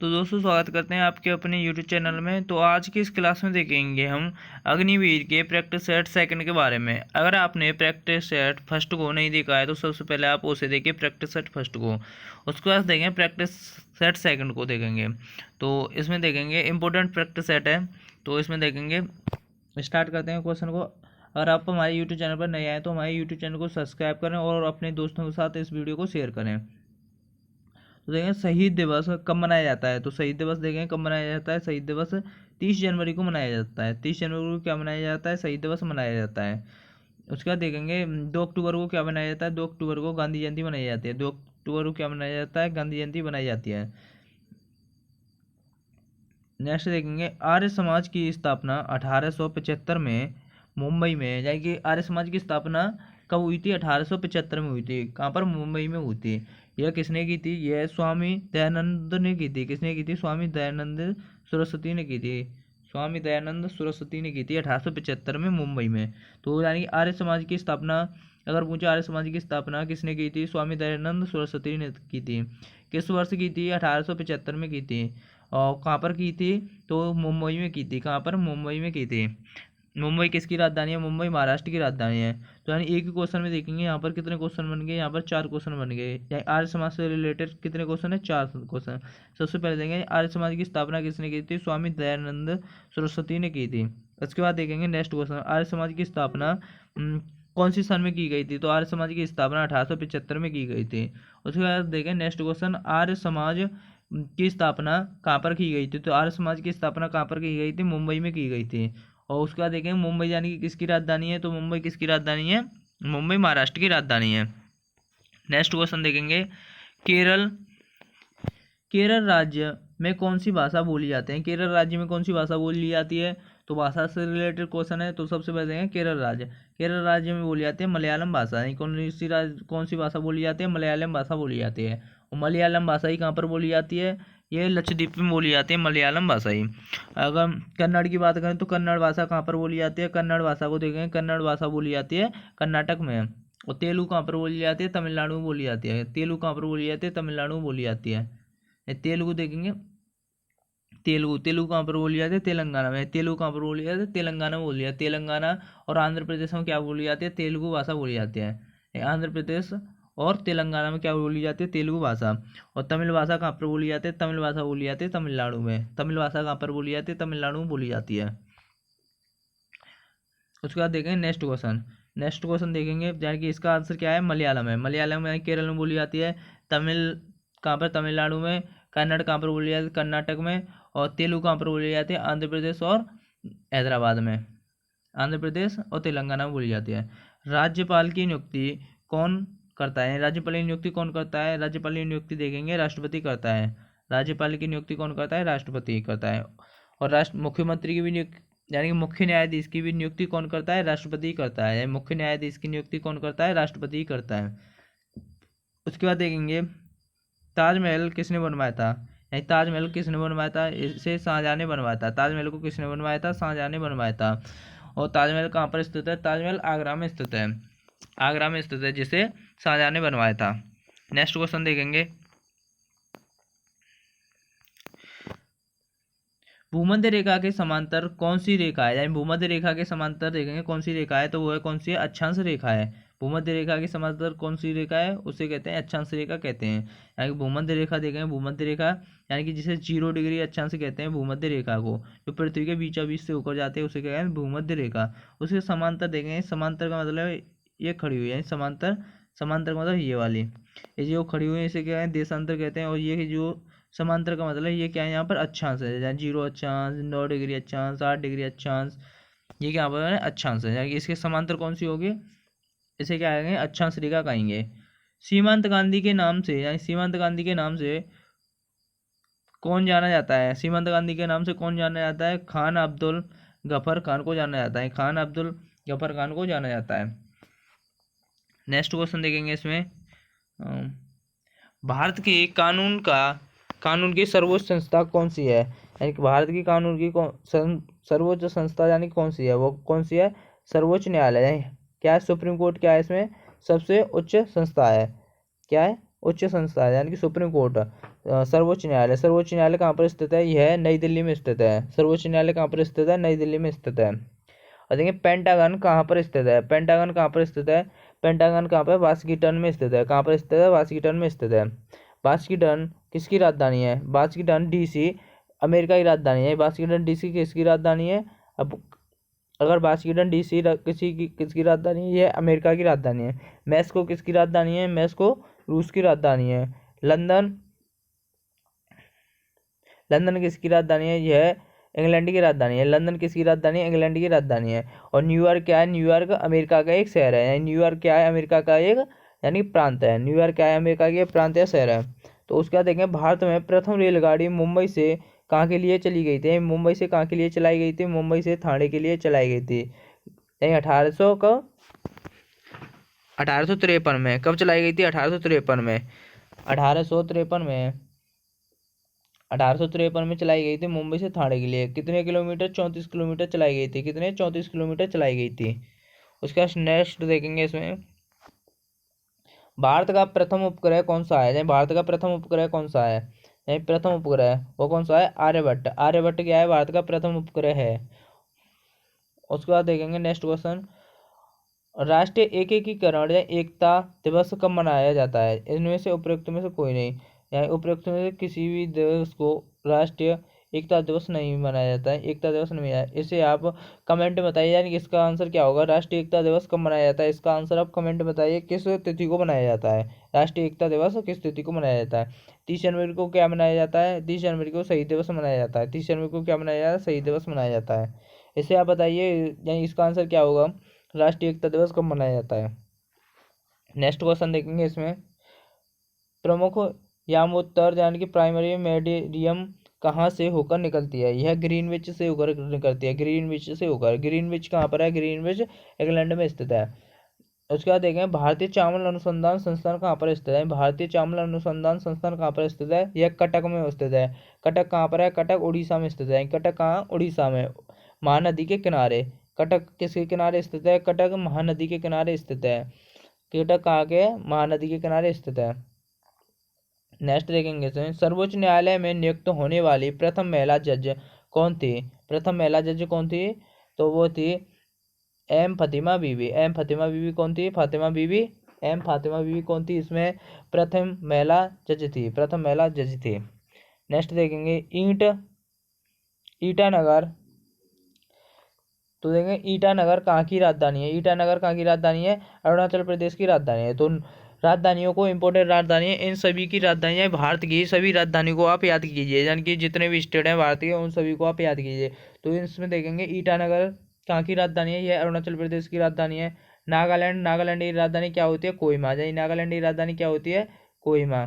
तो दोस्तों स्वागत करते हैं आपके अपने यूट्यूब चैनल में। तो आज की इस क्लास में देखेंगे हम अग्निवीर के प्रैक्टिस सेट सेकंड के बारे में। अगर आपने प्रैक्टिस सेट फर्स्ट को नहीं देखा है तो सबसे पहले आप उसे देखिए, प्रैक्टिस सेट फर्स्ट को। उसके बाद देखेंगे प्रैक्टिस सेट सेकंड को देखेंगे। तो इसमें देखेंगे इंपॉर्टेंट प्रैक्टिस सेट है, तो इसमें देखेंगे। स्टार्ट करते हैं क्वेश्चन को। अगर आप हमारे यूट्यूब चैनल पर नए आए तो हमारे यूट्यूब चैनल को सब्सक्राइब करें और अपने दोस्तों के साथ इस वीडियो को शेयर करें। तो देखें शहीद दिवस कब मनाया जाता है, तो शहीद दिवस देखें कब मनाया जाता है। शहीद दिवस 30 जनवरी को मनाया जाता है। 30 जनवरी को क्या मनाया जाता है, शहीद दिवस मनाया जाता है। उसके बाद देखेंगे 2 अक्टूबर को क्या मनाया जाता है। 2 अक्टूबर को गांधी जयंती मनाई जाती है। 2 अक्टूबर को क्या मनाया जाता है, गांधी जयंती मनाई जाती है। नेक्स्ट देखेंगे आर्य समाज की स्थापना 1875 में मुंबई में, यानी कि आर्य समाज की स्थापना कब हुई थी, 1875 में हुई थी। कहाँ पर, मुंबई में हुई थी। यह किसने की थी, यह स्वामी दयानंद ने की थी। किसने की थी, स्वामी दयानंद सरस्वती ने की थी। स्वामी दयानंद सरस्वती ने की थी 1875 में मुंबई में। तो यानी कि आर्य समाज की स्थापना, अगर पूछा आर्य समाज की स्थापना किसने की थी, स्वामी दयानंद सरस्वती ने की थी। किस वर्ष की थी, 1875 में की थी। और कहाँ पर की थी, तो मुंबई में की थी। कहाँ पर, मुंबई में की थी। मुंबई किसकी राजधानी है, मुंबई महाराष्ट्र की राजधानी है। तो यानी एक ही क्वेश्चन में देखेंगे यहाँ पर कितने क्वेश्चन बन गए, यहाँ पर 4 क्वेश्चन बन गए। यानी आर्य समाज से रिलेटेड कितने क्वेश्चन है, 4 क्वेश्चन। सबसे पहले देखेंगे आर्य समाज की स्थापना किसने की थी, स्वामी दयानंद सरस्वती ने की थी। उसके बाद देखेंगे नेक्स्ट क्वेश्चन, आर्य समाज की स्थापना कौन सी सन में की गई थी, तो आर्य समाज की स्थापना 1875 में की गई थी। उसके बाद देखें नेक्स्ट क्वेश्चन, आर्य समाज की स्थापना कहाँ पर की गई थी, तो आर्य समाज की स्थापना कहाँ पर की गई थी, मुंबई में की गई थी। और उसके बाद देखेंगे मुंबई यानी कि किसकी राजधानी है, तो मुंबई किसकी राजधानी है, मुंबई महाराष्ट्र की राजधानी है। नेक्स्ट क्वेश्चन देखेंगे, केरल केरल राज्य में कौन सी भाषा बोली जाती है। केरल राज्य में कौन सी भाषा बोली जाती है, तो भाषा से रिलेटेड क्वेश्चन है। तो सबसे पहले देखेंगे केरल राज्य में बोली जाती है मलयालम भाषा। कौन सी भाषा बोली जाती है, मलयालम भाषा बोली जाती है। और मलयालम भाषा ही कहाँ पर बोली जाती है, ये लक्षद्वीप में बोली जाती है मलयालम भाषा ही। अगर कन्नड़ की बात करें तो कन्नड़ भाषा कहाँ पर बोली जाती है, कन्नड़ भाषा को देखेंगे, कन्नड़ भाषा बोली जाती है कर्नाटक में। और तेलुगु कहाँ पर बोली जाती है, तमिलनाडु में बोली जाती है। तेलुगु कहाँ पर बोली जाती है, तमिलनाडु में बोली जाती है। तेलुगु देखेंगे, तेलुगु कहाँ पर बोली जाती है, तेलंगाना में। तेलुगु कहाँ पर बोली जाती है, तेलंगाना में बोली जाती है। तेलंगाना और आंध्र प्रदेश में क्या बोली जाती है, तेलुगु भाषा बोली जाती है। आंध्र प्रदेश और तेलंगाना में क्या बोली जाती है, तेलुगु भाषा। और तमिल भाषा कहाँ पर बोली जाती है, तमिल भाषा बोली जाती है तमिलनाडु में। तमिल भाषा कहाँ पर बोली जाती है, तमिलनाडु में बोली जाती है। उसके बाद देखेंगे नेक्स्ट क्वेश्चन देखेंगे, यानी कि इसका आंसर क्या है, मलयालम है। मलयालम यानी केरल में बोली जाती है। तमिल कहाँ पर, तमिलनाडु में। कन्नड़ कहाँ पर बोली जाती है, कर्नाटक में। और तेलुगु कहाँ पर बोली जाती है, आंध्र प्रदेश और हैदराबाद में। आंध्र प्रदेश और तेलंगाना में बोली जाती है। राज्यपाल की नियुक्ति कौन करता है, राज्यपाल की नियुक्ति कौन करता है। राज्यपाल की नियुक्ति देखेंगे राष्ट्रपति करता है। राज्यपाल की नियुक्ति कौन करता है, राष्ट्रपति करता है। और मुख्यमंत्री की भी नियुक्ति, यानी कि मुख्य न्यायाधीश की भी नियुक्ति कौन करता है, राष्ट्रपति करता है। मुख्य न्यायाधीश की नियुक्ति कौन करता है, राष्ट्रपति करता है। उसके बाद देखेंगे ताजमहल किसने बनवाया था, यानी ताजमहल किसने बनवाया था, इसे शाहजहां ने बनवाया था। ताजमहल को किसने बनवाया था, शाहजहां ने बनवाया था। और ताजमहल कहाँ पर स्थित है, ताजमहल आगरा में स्थित है। आगरा में स्थित है, जिसे शाहजहां ने बनवाया था। नेक्स्ट क्वेश्चन देखेंगे, भूमध्य रेखा के समांतर कौन सी रेखा है, यानी भूमध्य रेखा के समांतर देखेंगे कौन सी रेखा है, तो वो है कौन सी है, अक्षांश रेखा है। भूमध्य रेखा के समांतर कौन सी रेखा है, उसे कहते हैं अक्षांश रेखा कहते हैं। यानी कि भूमध्य रेखा देखेंगे, भूमध्य रेखा यानी कि जिसे 0 डिग्री अक्षांश कहते हैं भूमध्य रेखा को, जो पृथ्वी के बीचों बीच से होकर जाते हैं उसे कहते हैं भूमध्य रेखा। उसके समांतर देखेंगे, समांतर का मतलब ये खड़ी हुई है, समांतर। समांतर का मतलब ये वाली, ये जो खड़ी हुई है इसे क्या है, देशांतर कहते हैं। और ये जो समांतर का मतलब ये क्या है, यहाँ पर अक्षांश है, जैसे 0 अक्षांश, 9 डिग्री अक्षांश, 8 डिग्री अक्षांश, ये क्या पर है, अक्षांश है। यानी इसके समांतर कौन सी होगी, इसे क्या कहेंगे, अक्षांश रेखा कहेंगे। सीमांत गांधी के नाम से, यानी सीमांत गांधी के नाम से कौन जाना जाता है, सीमांत गांधी के नाम से कौन जाना जाता है, खान अब्दुल गफर खान को जाना जाता है। खान अब्दुल गफर खान को जाना जाता है। नेक्स्ट क्वेश्चन देखेंगे इसमें, भारत के कानून की सर्वोच्च संस्था कौन सी है, यानी कि भारत की कानून की सर्वोच्च संस्था यानी कौन सी है, वो कौन सी है, सर्वोच्च न्यायालय। क्या है, सुप्रीम कोर्ट क्या है इसमें सबसे उच्च संस्था है, क्या है, उच्च संस्था है, यानी कि सुप्रीम कोर्ट। सर्वोच्च न्यायालय, सर्वोच्च न्यायालय कहाँ पर स्थित है? यह नई दिल्ली में स्थित है। सर्वोच्च न्यायालय कहाँ पर स्थित है? नई दिल्ली में स्थित है। और देखिए पेंटागन कहाँ पर स्थित है? पेंटागन कहाँ पर स्थित है? पेंटागन कहाँ पर? वाशिंगटन में स्थित है। कहाँ पर स्थित है? वाशिंगटन में स्थित है। वाशिंगटन किसकी राजधानी है? वाशिंगटन डीसी अमेरिका की राजधानी है। वाशिंगटन डीसी किसकी राजधानी है? अब अगर वाशिंगटन डीसी किसकी राजधानी है? यह अमेरिका की राजधानी है। मेक्सिको किसकी राजधानी है? मेक्सिको रूस की राजधानी है। लंदन, लंदन किसकी राजधानी है? यह इंग्लैंड की राजधानी है। लंदन किसकी राजधानी है? इंग्लैंड की राजधानी है। और न्यूयॉर्क क्या है? न्यूयॉर्क अमेरिका का एक शहर है। यानी न्यूयॉर्क क्या है? अमेरिका का एक यानी प्रांत है। न्यूयॉर्क क्या है? अमेरिका का एक प्रांत या शहर है। तो उसके बाद देखें भारत में प्रथम रेलगाड़ी मुंबई से कहाँ के लिए चली गई थी? मुंबई से कहाँ के लिए चलाई गई थी? मुंबई से थाने के लिए चलाई गई थी। यानी 1853 में। कब चलाई गई थी? 1853 में। 1853 में 1853 में चलाई गई थी मुंबई से थाने के लिए। कितने किलोमीटर? 34 किलोमीटर चलाई गई थी। कितने? 34 किलोमीटर चलाई गई थी। उसका नेक्स्ट देखेंगे इसमें, भारत का प्रथम उपग्रह कौन सा है? भारत का प्रथम उपग्रह कौन सा है? प्रथम उपग्रह वो कौन सा है? आर्यभट्ट। आर्यभट्ट क्या है? भारत का प्रथम उपग्रह है। उसके बाद देखेंगे नेक्स्ट क्वेश्चन, राष्ट्रीय एकीकरण या एकता दिवस कब मनाया जाता है? इनमें से उपयुक्त में से कोई नहीं, यानी उपयुक्त में से किसी भी दिवस को राष्ट्रीय एकता दिवस नहीं मनाया जाता है। एकता दिवस नहीं मनाया, इसे आप कमेंट में बताइए, यानी कि इसका आंसर क्या होगा? राष्ट्रीय एकता दिवस कब मनाया जाता है? इसका आंसर आप कमेंट में बताइए, किस तिथि को मनाया जाता है? राष्ट्रीय एकता दिवस किस तिथि को मनाया जाता है? 30 जनवरी को क्या मनाया जाता है? 30 जनवरी को शहीद दिवस मनाया जाता है। 30 जनवरी को क्या मनाया जाता है? शहीद दिवस मनाया जाता है। इसे आप बताइए, यानी इसका आंसर क्या होगा? राष्ट्रीय एकता दिवस कब मनाया जाता है? नेक्स्ट क्वेश्चन देखेंगे इसमें, प्रमुख यामोत्तर यानी कि प्राइमरी मेडियम कहाँ से होकर निकलती है? यह ग्रीनविच से होकर निकलती है। ग्रीनविच से होकर। ग्रीनविच कहाँ पर है? ग्रीनविच इंग्लैंड में स्थित है। उसके बाद देखें भारतीय चावल अनुसंधान संस्थान कहाँ पर स्थित है? भारतीय चावल अनुसंधान संस्थान कहाँ पर स्थित है? यह कटक में स्थित है। कटक कहाँ पर है? कटक उड़ीसा में स्थित है। कटक कहाँ? उड़ीसा में, महानदी के किनारे। कटक किसके किनारे स्थित है? कटक महानदी के किनारे स्थित है। कटक कहाँ के? महानदी के किनारे स्थित है। नेक्स्ट देखेंगे इसमें, सर्वोच्च न्यायालय में नियुक्त होने वाली प्रथम महिला जज कौन थी? प्रथम महिला जज कौन थी? तो वो थी एम फातिमा बीवी। एम फातिमा बीवी कौन थी? फातिमा बीवी। एम फातिमा बीवी कौन थी? इसमें प्रथम महिला जज थी। प्रथम महिला जज थी। नेक्स्ट देखेंगे ईटानगर। तो देखेंगे ईटानगर कहाँ की राजधानी है? ईटानगर कहाँ की राजधानी है? अरुणाचल प्रदेश की राजधानी है। तो राजधानियों को, इंपॉर्टेंट राजधानी है, इन सभी की राजधानियाँ भारत की सभी राजधानी को आप याद कीजिए, यानी कि जितने भी स्टेट हैं भारत के उन सभी को आप याद कीजिए। तो इसमें देखेंगे ईटानगर कहाँ की राजधानी है? यह अरुणाचल प्रदेश की राजधानी है। नागालैंड, नागालैंड की राजधानी क्या होती है? कोहिमा। यानी नागालैंड की राजधानी क्या होती है? कोहिमा।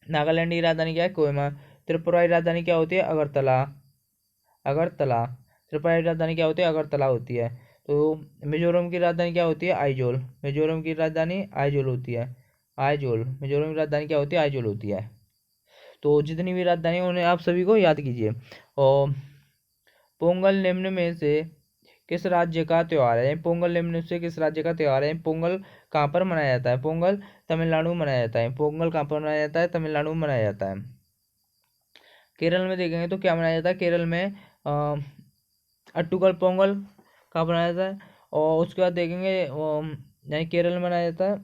नागालैंड की राजधानी क्या है? कोहिमा। त्रिपुरा की राजधानी क्या होती है? अगरतला। अगरतला। त्रिपुरा की राजधानी क्या होती है? अगरतला होती है। तो मिजोरम की राजधानी क्या होती है? आइजोल। मिजोरम की राजधानी आइजोल होती है। आइजोल। मिजोरम की राजधानी क्या होती है? आइजोल होती है। तो जितनी भी राजधानी उन्हें आप सभी को याद कीजिए। और पोंगल निम्न में से किस राज्य का त्योहार है? पोंगल निम्न से किस राज्य का त्योहार है? पोंगल कहाँ पर मनाया जाता है? पोंगल तमिलनाडु में मनाया जाता है। पोंगल कहाँ पर मनाया जाता है? तमिलनाडु में मनाया जाता है। केरल में देखेंगे तो क्या मनाया जाता है? केरल में अट्टूकल पोंगल कहाँ मनाया जाता है? और उसके बाद देखेंगे यानी केरल में मनाया जाता है।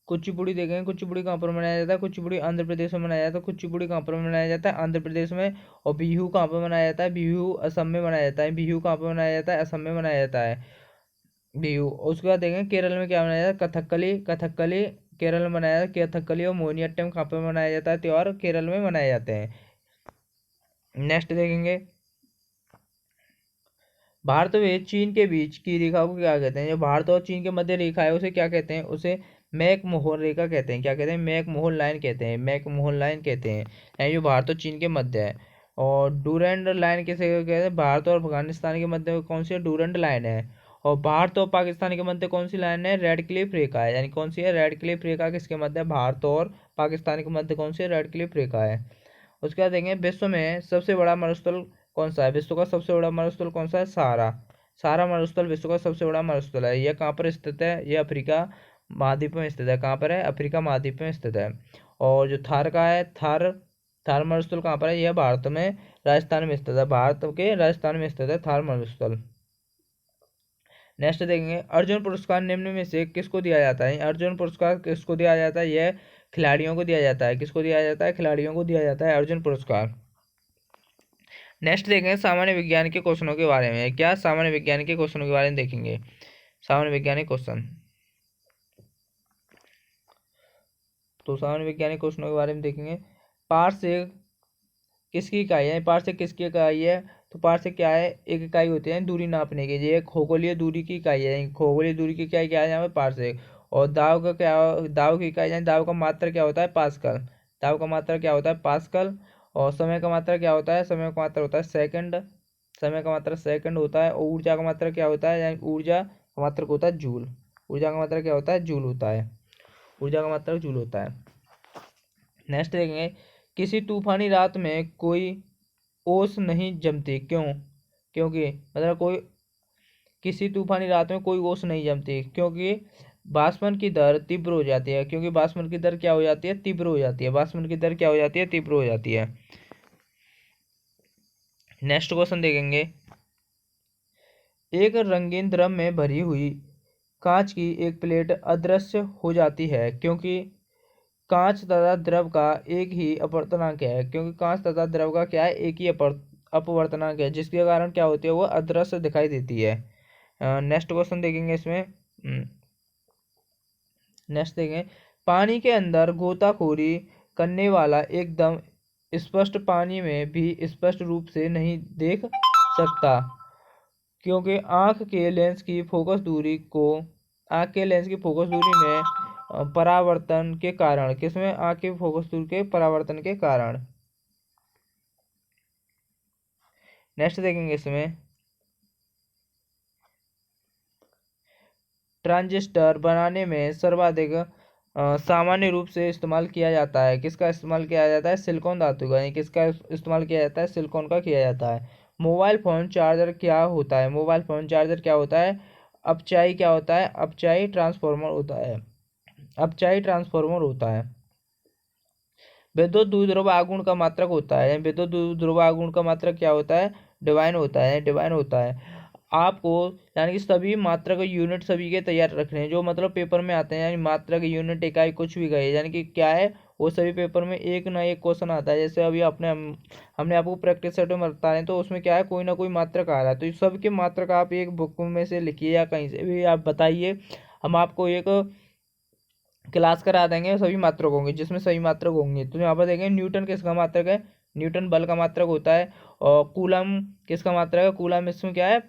कुचिपुड़ी देखेंगे, कुचिपुड़ी कहाँ पर मनाया जाता है? कुचिपुड़ी आंध्र प्रदेश में मनाया जाता है। कुचिपुड़ी कहाँ पर मनाया जाता है? आंध्र प्रदेश में। और बिहू कहाँ पर मनाया जाता है? बिहू असम में मनाया जाता है। बिहू कहाँ पर मनाया जाता है? असम में मनाया जाता है बिहू। उसके बाद देखेंगे केरल में क्या मनाया जाता है? कथकली। कथकली केरल में मनाया जाता है। कथकली और मोहिनीअट्टम कहाँ पर मनाया जाता है? त्योहार केरल में मनाए जाते हैं। नेक्स्ट देखेंगे, भारत व चीन के बीच की रेखा को क्या कहते हैं? जो भारत और चीन के मध्य रेखा है उसे क्या कहते हैं? उसे मैकमोहन रेखा कहते हैं। क्या कहते हैं? मैकमोहन लाइन कहते हैं। मैकमोहन लाइन कहते हैं, यानी जो भारत और चीन के मध्य है। और डूरैंड लाइन किसे कहते हैं? भारत और अफगानिस्तान के मध्य कौन सी डूरैंड लाइन है। और भारत और पाकिस्तान के मध्य कौन सी लाइन है? रेड क्लिफ रेखा है। यानी कौन सी है? रेड क्लिफ रेखा किसके मध्य है? भारत और पाकिस्तान के मध्य कौन सी है? रेड क्लिफ रेखा है। उसके बाद देखेंगे विश्व में सबसे बड़ा मरुस्थल कौन सा है? विश्व का सबसे बड़ा मरुस्थल कौन सा है? सहारा। सहारा मरुस्थल विश्व का सबसे बड़ा मरुस्थल है। यह कहाँ पर स्थित है? यह अफ्रीका महाद्वीप में स्थित है। कहाँ पर है? अफ्रीका महाद्वीप में स्थित है। और जो थार का है, थार थार मरुस्थल कहाँ पर है? यह भारत में राजस्थान में स्थित है। भारत के राजस्थान में स्थित है थार मरुस्थल। नेक्स्ट देखेंगे, अर्जुन पुरस्कार निम्न में से किसको दिया जाता है? अर्जुन पुरस्कार किसको दिया जाता है? यह खिलाड़ियों को दिया जाता है। किसको दिया जाता है? खिलाड़ियों को दिया जाता है अर्जुन पुरस्कार। नेक्स्ट देखेंगे सामान्य विज्ञान के क्वेश्चनों के बारे में। क्या सामान्य विज्ञान के क्वेश्चनों के बारे में देखेंगे? सामान्य वैज्ञानिक क्वेश्चन, तो सामान्य वैज्ञानिक क्वेश्चनों के बारे में देखेंगे। पारसेक किसकी इकाई है? पारसेक किसकी इकाई है? तो पारसेक क्या है? एक इकाई होती है दूरी नापने की। ये खगोलीय दूरी की इकाई है। खगोलीय दूरी की इकाई क्या है यहाँ पे? पारसेक। और दाव का क्या? दाव की इकाई यानी दाव का मात्रक क्या होता है? पास्कल। दाव का मात्रक क्या होता है? पास्कल। और समय का मात्रक क्या होता है? समय का मात्रक होता है सेकंड। समय का मात्रक सेकंड होता है। और ऊर्जा का मात्रक क्या होता है? यानी ऊर्जा का मात्रक होता है जूल। ऊर्जा का मात्रक क्या होता है? जूल होता है। ऊर्जा का मात्रक जूल होता है। नेक्स्ट देखेंगे, किसी तूफानी रात में कोई ओस नहीं जमती, क्यों? क्योंकि मतलब कोई किसी तूफानी रात में कोई ओस नहीं जमती क्योंकि बाष्पन की दर तीव्र हो जाती है। क्योंकि बाष्पन की दर क्या हो जाती है? तीव्र हो जाती है। बाष्पन की दर क्या हो जाती है? तीव्र हो जाती है। नेक्स्ट क्वेश्चन देखेंगे, एक रंगीन द्रव में भरी हुई कांच की एक प्लेट अदृश्य हो जाती है क्योंकि कांच तथा द्रव का एक ही अपवर्तनांक है। क्योंकि कांच तथा द्रव का क्या है? एक ही अपवर्तनांक है, जिसके कारण क्या होती है? वो अदृश्य दिखाई देती है। नेक्स्ट क्वेश्चन देखेंगे इसमें। नेक्स्ट देखेंगे, पानी के अंदर गोताखोरी करने वाला एकदम स्पष्ट पानी में भी स्पष्ट रूप से नहीं देख सकता क्योंकि आंख के लेंस की फोकस दूरी में परावर्तन के कारण। किसमें? आंख की फोकस दूरी के परावर्तन के कारण। नेक्स्ट देखेंगे इसमें, ट्रांजिस्टर बनाने में सर्वाधिक सामान्य रूप से इस्तेमाल किया जाता है। किसका इस्तेमाल किया जाता है? सिलिकॉन धातु का। यानी किसका इस्तेमाल किया जाता है? सिलिकॉन का किया जाता है। मोबाइल फोन चार्जर क्या होता है? मोबाइल फोन चार्जर क्या होता है? अपचाई क्या होता है? अपचाई ट्रांसफार्मर होता है। अपचाई ट्रांसफार्मर होता है। विद्युत द्विध्रुव आघूर्ण का मात्रक होता है। विद्युत द्विध्रुव आघूर्ण का मात्रक क्या होता है? डिवाइन होता है। डिवाइन होता है। आपको यानी कि सभी मात्रक यूनिट सभी के तैयार रखने हैं, जो मतलब पेपर में आते हैं। यानी मात्रक यूनिट इकाई कुछ भी गए, यानी कि क्या है? वो सभी पेपर में एक ना एक क्वेश्चन आता है। जैसे अभी हमने आपको प्रैक्टिस सेट में बता रहे हैं, तो उसमें क्या है? कोई ना कोई मात्रक आ रहा है। तो इस सबके मात्रक आप एक बुक में से लिखिए या कहीं से भी आप बताइए, हम आपको एक क्लास करा देंगे सभी मात्रक होंगे, जिसमें सभी मात्रक होंगे। तो यहाँ पर देखें, न्यूटन किसका मात्रक है? न्यूटन बल का मात्रक होता है। और कूलम किसका मात्रक है? कूलम इसमें क्या है?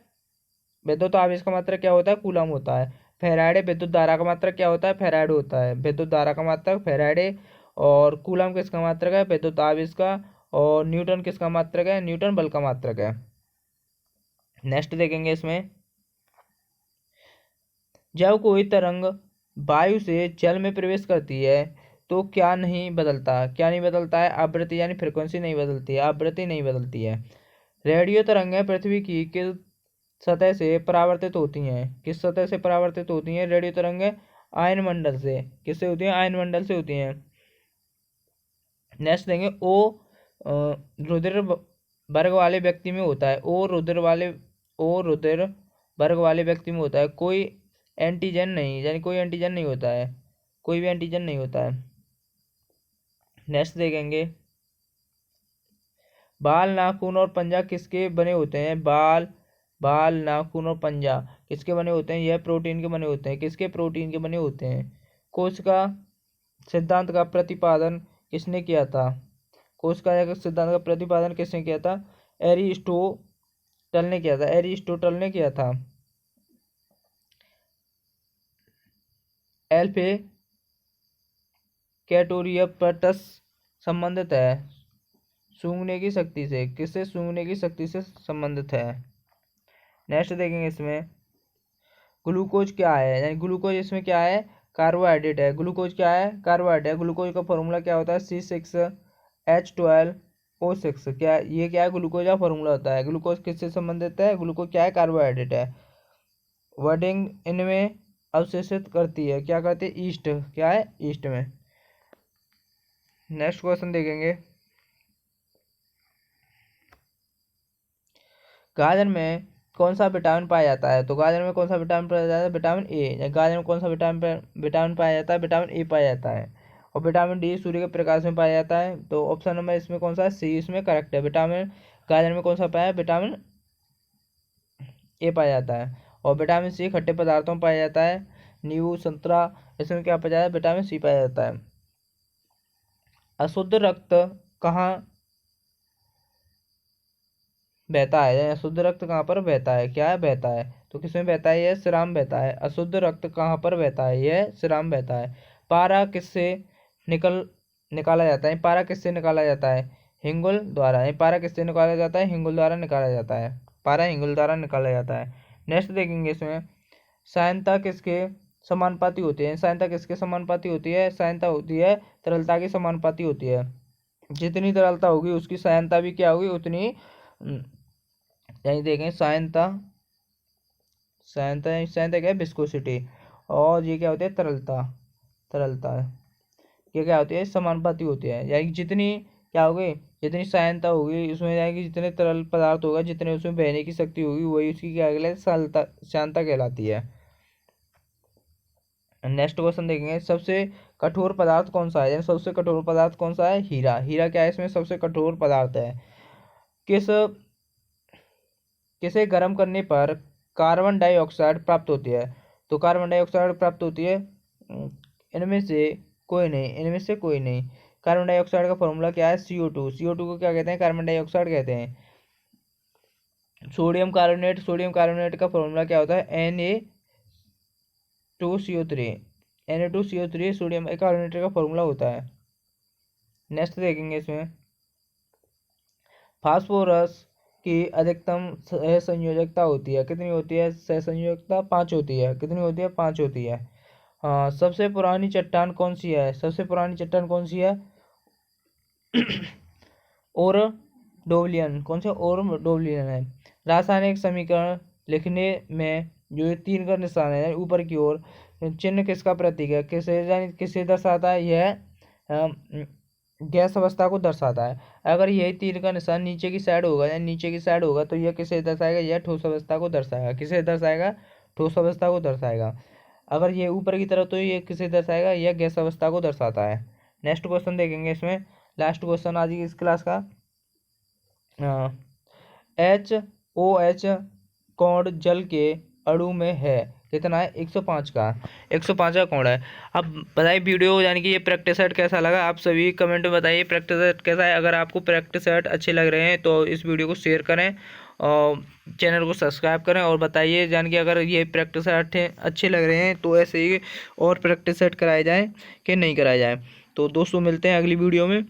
विद्युत आवेश का मात्रक क्या होता है? कूलम होता है। फैराडे विद्युत धारा का मात्रक क्या होता है? फैराडे होता है। विद्युत धारा का मात्रक फैराडे। और कूलम किसका मात्रक है? विद्युत आवेश का। और न्यूटन किसका मात्रक है? न्यूटन बल का मात्रक है। नेक्स्ट देखेंगे इसमें, जब कोई तरंग वायु से जल में प्रवेश करती है तो क्या नहीं बदलता? क्या नहीं बदलता है? आवृत्ति यानी फ्रिक्वेंसी नहीं बदलती है। आवृत्ति नहीं बदलती है। रेडियो तरंगें पृथ्वी की किस सतह से परावर्तित होती हैं? किस सतह से परावर्तित होती हैं रेडियो तरंगें? आयन मंडल से। किससे होती हैं? आयन मंडल से होती हैं। नेक्स्ट देंगे, रुधिर वर्ग वाले व्यक्ति में होता है। ओ रुधिर वर्ग वाले व्यक्ति में होता है। कोई एंटीजन नहीं, यानी कोई एंटीजन नहीं होता है। कोई भी एंटीजन नहीं होता है। नेक्स्ट देखेंगे, बाल नाखून और पंजा किसके बने होते हैं? बाल नाखून और पंजा किसके बने होते हैं? यह प्रोटीन के बने होते हैं। किसके? प्रोटीन के बने होते हैं। कोशिका सिद्धांत का प्रतिपादन किसने किया था? कोशिका सिद्धांत का प्रतिपादन किसने किया था? एरिस्टोटल ने किया था। एरिस्टोटल ने किया था। एल्फे कैटोरियपटस संबंधित है सूंघने की शक्ति से। किससे? सूंघने की शक्ति से संबंधित है। नेक्स्ट देखेंगे इसमें, ग्लूकोज क्या है? यानी ग्लूकोज इसमें क्या है? कार्बोहाइड्रेट है। ग्लूकोज क्या है? कार्बोहाइड्रेट है। ग्लूकोज का फॉर्मूला क्या होता है? C6H12O6। क्या ये क्या है? ग्लूकोज का फॉर्मूला होता है। ग्लूकोज किससे संबंधित है? ग्लूकोज क्या है? कार्बोहाइड्रेट है। वर्डिंग इनमें अवशोषित करती है, क्या करती है, ईस्ट, क्या है, ईस्ट में। नेक्स्ट क्वेश्चन देखेंगे, गाजर में कौन सा विटामिन पाया जाता है? तो गाजर में कौन सा विटामिन पाया जाता है? Vitamin A. गाजर में कौन सा विटामिन पाया जाता है? विटामिन ए पाया जाता है। और विटामिन डी सूर्य के प्रकाश में पाया जाता है। तो ऑप्शन नंबर इसमें कौन सा है, सी इसमें करेक्ट है। विटामिन गाजर में कौन सा पाया है? विटामिन ए पाया जाता है। और विटामिन सी खट्टे पदार्थों में पाया जाता है। नींबू, संतरा, इसमें क्या पाया जाता है? विटामिन सी पाया जाता है। अशुद्ध रक्त कहाँ बहता है? अशुद्ध रक्त कहाँ पर बहता है? क्या है, बहता है? तो किसमें बहता है? यह श्राम बहता है। अशुद्ध रक्त कहाँ पर बहता है? यह श्राम बहता है। पारा किससे निकाला जाता है? पारा किससे निकाला जाता है? हिंगुल द्वारा। पारा किससे निकाला जाता है? हिंगुल द्वारा निकाला जाता है। पारा हिंगुल द्वारा निकाला जाता है। नेक्स्ट देखेंगे इसमें, सायनता किसके समानुपाती होती है? सायनता किसके समानुपाती होती है? सायनता होती है तरलता की समानुपाती होती है। जितनी तरलता होगी उसकी सायनता भी क्या होगी, उतनी यही देखें, सायनता, सायनता क्या है, विस्कोसिटी। और ये क्या होती है, तरलता। तरलता ये क्या होती है, समानुपाती होती है। यानी जितनी क्या होगी, जितनी सायनता होगी उसमें यानी जितने तरल पदार्थ होगा, जितने उसमें बहने की शक्ति होगी, वही उसकी क्या कहलाती है, श्यानता कहलाती है। नेक्स्ट क्वेश्चन देखेंगे, सबसे कठोर पदार्थ कौन सा है? यानी सबसे कठोर पदार्थ कौन सा है? हीरा। हीरा क्या है, इसमें सबसे कठोर पदार्थ है। किस किसे गर्म करने पर कार्बन डाइऑक्साइड प्राप्त होती है? तो कार्बन डाइऑक्साइड प्राप्त होती है, इनमें से कोई नहीं, इनमें से कोई नहीं। कार्बन डाइऑक्साइड का फॉर्मूला क्या है? CO2। CO2 को क्या कहते हैं? कार्बन डाइऑक्साइड कहते हैं। सोडियम कार्बोनेट, सोडियम कार्बोनेट का फॉर्मूला क्या होता है? Na2CO3। Na2CO3 सोडियम कार्बोनेट का फॉर्मूला होता है। नेक्स्ट देखेंगे इसमें, फास्फोरस की अधिकतम सहसंयोजकता होती है, कितनी होती है? सहसंयोजकता 5 होती है। कितनी होती है? 5 होती है। हाँ, सबसे पुरानी चट्टान कौन सी है? सबसे पुरानी चट्टान कौन सी है? और डोवलियन, कौन सा? और डोवलियन है। रासायनिक समीकरण लिखने में जो ये 3 का निशान है ऊपर की ओर, चिन्ह किसका प्रतीक है? किसे दर्शाता है? यह गैस अवस्था को दर्शाता है। अगर यही तीर का निशान नीचे की साइड होगा या नीचे की साइड होगा तो यह किसे दर्शाएगा? यह ठोस अवस्था को दर्शाएगा। किसे दर्शाएगा? ठोस अवस्था को दर्शाएगा। अगर ये ऊपर की तरफ तो ये किसे दर्शाएगा? यह गैस अवस्था को दर्शाता है। नेक्स्ट क्वेश्चन देखेंगे इसमें, लास्ट क्वेश्चन आज की इस क्लास का। HOH कोण जल के अणु में है, कितना है? 105 का, 105 का कोण है। अब बताइए वीडियो यानी कि ये प्रैक्टिस सेट कैसा लगा? आप सभी कमेंट में बताइए प्रैक्टिस सेट कैसा है। अगर आपको प्रैक्टिस सेट अच्छे लग रहे हैं तो इस वीडियो को शेयर करें और चैनल को सब्सक्राइब करें। और बताइए यानी कि अगर ये प्रैक्टिस सेट अच्छे लग रहे हैं तो ऐसे ही और प्रैक्टिस सेट कराए जाएँ कि नहीं कराए जाएँ। तो दोस्तों मिलते हैं अगली वीडियो में।